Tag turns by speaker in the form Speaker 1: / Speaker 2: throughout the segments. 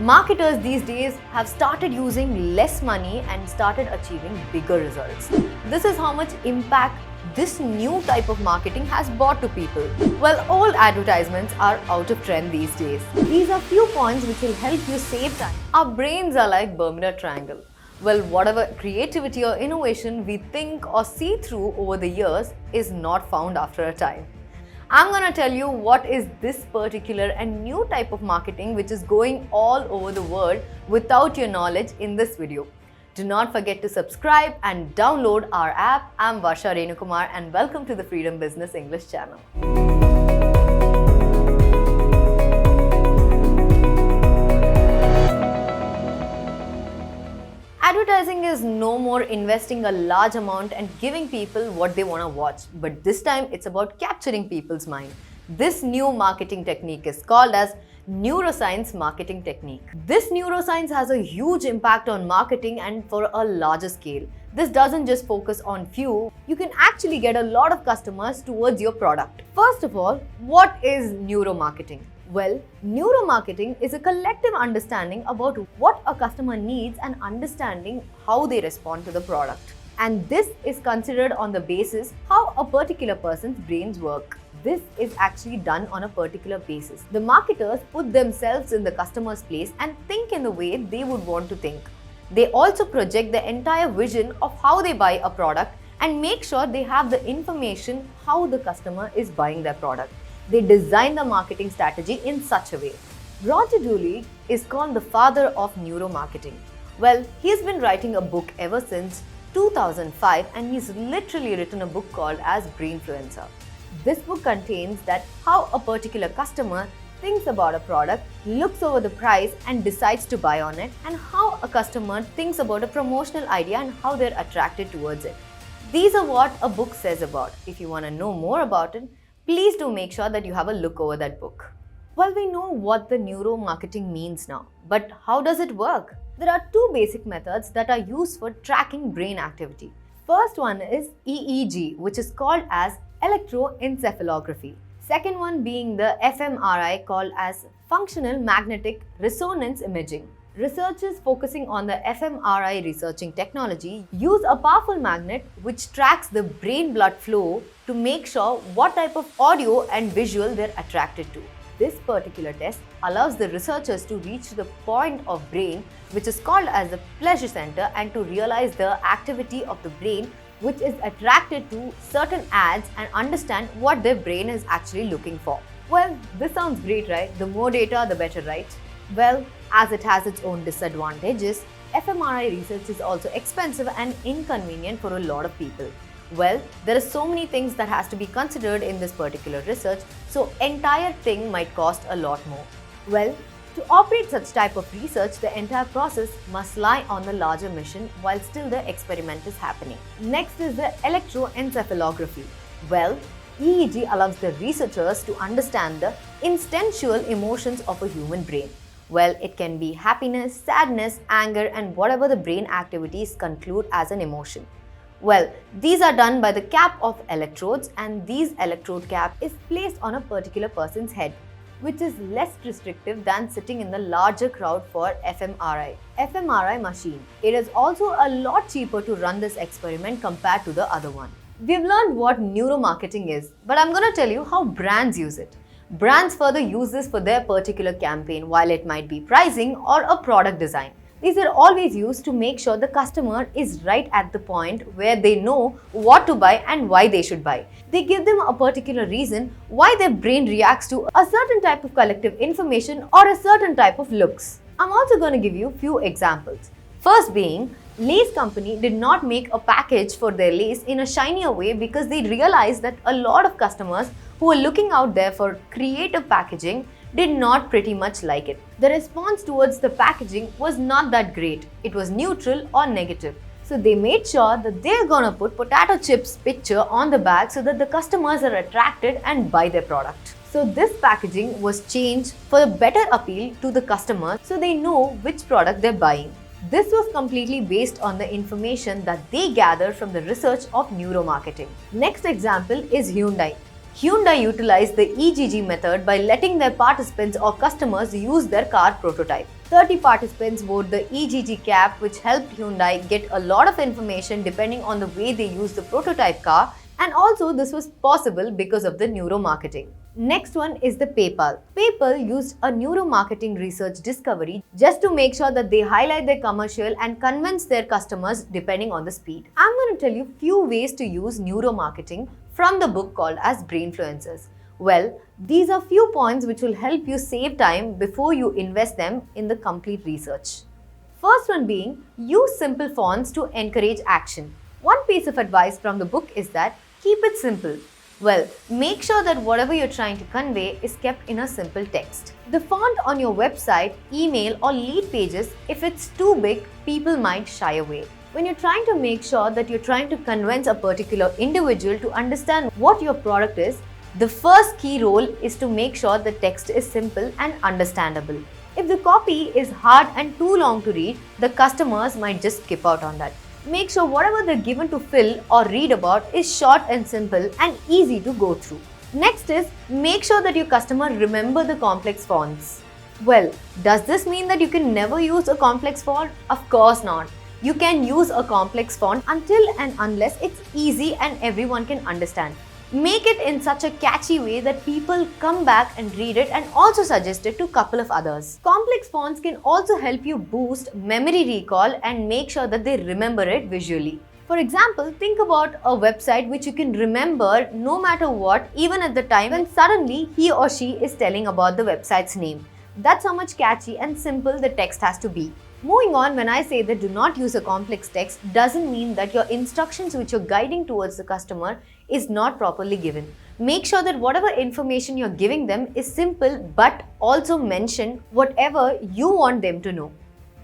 Speaker 1: Marketers these days have started using less money and started achieving bigger results. This is how much impact this new type of marketing has brought to people. Well, all advertisements are out of trend these days. These are few points which will help you save time. Our brains are like Bermuda Triangle. Well, whatever creativity or innovation we think or see through over the years is not found after a time. I'm gonna tell you what is this particular and new type of marketing which is going all over the world without your knowledge in this video. Do not forget to subscribe and download our app. I'm Varsha Renukumar and welcome to the Freedom Business English channel. Advertising is no more investing a large amount and giving people what they want to watch, but this time it's about capturing people's mind. This new marketing technique is called as neuroscience marketing technique. This neuroscience has a huge impact on marketing and for a larger scale. This doesn't just focus on few, you can actually get a lot of customers towards your product. First of all, what is neuromarketing? Well, neuromarketing is a collective understanding about what a customer needs and understanding how they respond to the product. And this is considered on the basis how a particular person's brains work. This is actually done on a particular basis. The marketers put themselves in the customer's place and think in the way they would want to think. They also project the entire vision of how they buy a product and make sure they have the information how the customer is buying their product. They design the marketing strategy in such a way. Roger Dooley is called the father of neuromarketing. Well, he's been writing a book ever since 2005 and he's literally written a book called as Brainfluencer. This book contains that how a particular customer thinks about a product, looks over the price and decides to buy on it, and how a customer thinks about a promotional idea and how they're attracted towards it. These are what a book says about. If you want to know more about it, please do make sure that you have a look over that book. Well, we know what the neuromarketing means now, but how does it work? There are two basic methods that are used for tracking brain activity. First one is EEG, which is called as electroencephalography. Second one being the fMRI, called as functional magnetic resonance imaging. Researchers focusing on the fMRI researching technology use a powerful magnet which tracks the brain blood flow to make sure what type of audio and visual they're attracted to. This particular test allows the researchers to reach the point of brain which is called as the pleasure center and to realize the activity of the brain which is attracted to certain ads and understand what their brain is actually looking for. Well, this sounds great, right? The more data, the better, right? Well, as it has its own disadvantages, fMRI research is also expensive and inconvenient for a lot of people. Well, there are so many things that has to be considered in this particular research, so entire thing might cost a lot more. Well, to operate such type of research, the entire process must lie on the larger mission while still the experiment is happening. Next is the electroencephalography. Well, EEG allows the researchers to understand the instinctual emotions of a human brain. Well, it can be happiness, sadness, anger, and whatever the brain activities conclude as an emotion. Well, these are done by the cap of electrodes, and these electrode cap is placed on a particular person's head, which is less restrictive than sitting in the larger crowd for fMRI machine. It is also a lot cheaper to run this experiment compared to the other one. We've learned what neuromarketing is, but I'm going to tell you how brands use it. Brands further use this for their particular campaign, while it might be pricing or a product design. These are always used to make sure the customer is right at the point where they know what to buy and why they should buy. They give them a particular reason why their brain reacts to a certain type of collective information or a certain type of looks. I'm also going to give you few examples. First being, Lace company did not make a package for their lace in a shinier way because they realized that a lot of customers who were looking out there for creative packaging did not pretty much like it. The response towards the packaging was not that great. It was neutral or negative. So they made sure that they're gonna put potato chips picture on the bag so that the customers are attracted and buy their product. So this packaging was changed for a better appeal to the customer so they know which product they're buying. This was completely based on the information that they gathered from the research of neuromarketing. Next example is Hyundai. Hyundai utilized the EGG method by letting their participants or customers use their car prototype. 30 participants wore the EGG cap, which helped Hyundai get a lot of information depending on the way they used the prototype car, and also this was possible because of the neuromarketing. Next one is the PayPal. PayPal used a neuromarketing research discovery just to make sure that they highlight their commercial and convince their customers depending on the speed. I'm going to tell you few ways to use neuromarketing from the book called as Brainfluencers. Well, these are few points which will help you save time before you invest them in the complete research. First one being, use simple fonts to encourage action. One piece of advice from the book is that keep it simple. Well, make sure that whatever you're trying to convey is kept in a simple text. The font on your website, email or lead pages, if it's too big, people might shy away. When you're trying to make sure that you're trying to convince a particular individual to understand what your product is, the first key role is to make sure the text is simple and understandable. If the copy is hard and too long to read, the customers might just skip out on that. Make sure whatever they're given to fill or read about is short and simple and easy to go through. Next is, make sure that your customer remember the complex fonts. Well, does this mean that you can never use a complex font? Of course not. You can use a complex font until and unless it's easy and everyone can understand. Make it in such a catchy way that people come back and read it and also suggest it to a couple of others. Complex fonts can also help you boost memory recall and make sure that they remember it visually. For example, think about a website which you can remember no matter what, even at the time when suddenly he or she is telling about the website's name. That's how much catchy and simple the text has to be. Moving on, when I say that do not use a complex text, doesn't mean that your instructions which you're guiding towards the customer is not properly given. Make sure that whatever information you're giving them is simple but also mention whatever you want them to know.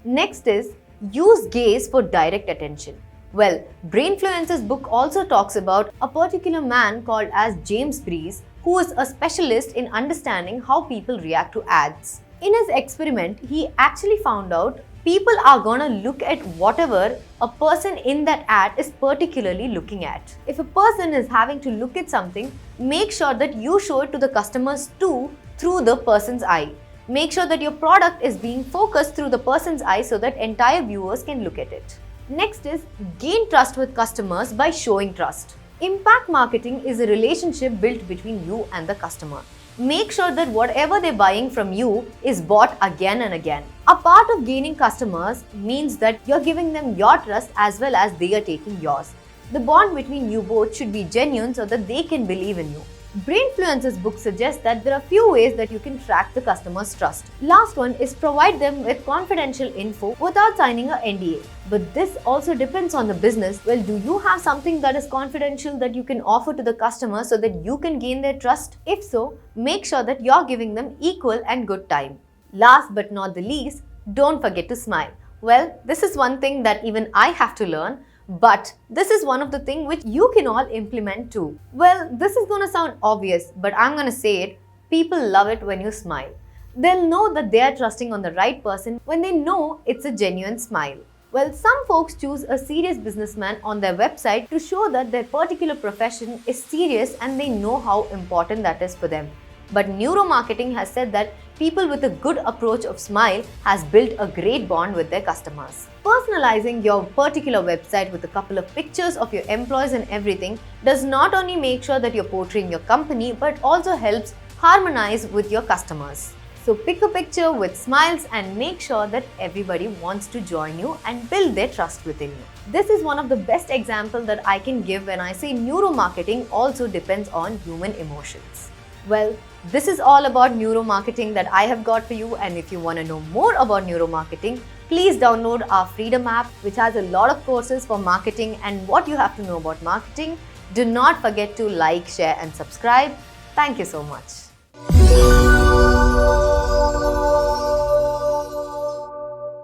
Speaker 1: Next is, use gaze for direct attention. Well, Brainfluencers book also talks about a particular man called as James Breeze, who is a specialist in understanding how people react to ads. In his experiment, he actually found out people are gonna look at whatever a person in that ad is particularly looking at. If a person is having to look at something, make sure that you show it to the customers too through the person's eye. Make sure that your product is being focused through the person's eye so that entire viewers can look at it. Next is, gain trust with customers by showing trust. Impact marketing is a relationship built between you and the customer. Make sure that whatever they're buying from you is bought again and again. A part of gaining customers means that you're giving them your trust as well as they are taking yours. The bond between you both should be genuine so that they can believe in you. Brainfluencers book suggests that there are few ways that you can track the customer's trust. Last one is provide them with confidential info without signing a NDA. But this also depends on the business. Well, do you have something that is confidential that you can offer to the customer so that you can gain their trust? If so, make sure that you're giving them equal and good time. Last but not the least, don't forget to smile. Well, this is one thing that even I have to learn. But this is one of the things which you can all implement too. Well, this is going to sound obvious, but I'm going to say it. People love it when you smile. They'll know that they are trusting on the right person when they know it's a genuine smile. Well, some folks choose a serious businessman on their website to show that their particular profession is serious and they know how important that is for them. But neuromarketing has said that people with a good approach of smile has built a great bond with their customers. Personalizing your particular website with a couple of pictures of your employees and everything does not only make sure that you're portraying your company but also helps harmonize with your customers. So pick a picture with smiles and make sure that everybody wants to join you and build their trust within you. This is one of the best examples that I can give when I say neuromarketing also depends on human emotions. Well, this is all about neuromarketing that I have got for you, and if you want to know more about neuromarketing, please download our Freedom app, which has a lot of courses for marketing and what you have to know about marketing. Do not forget to like, share and subscribe. Thank you so much.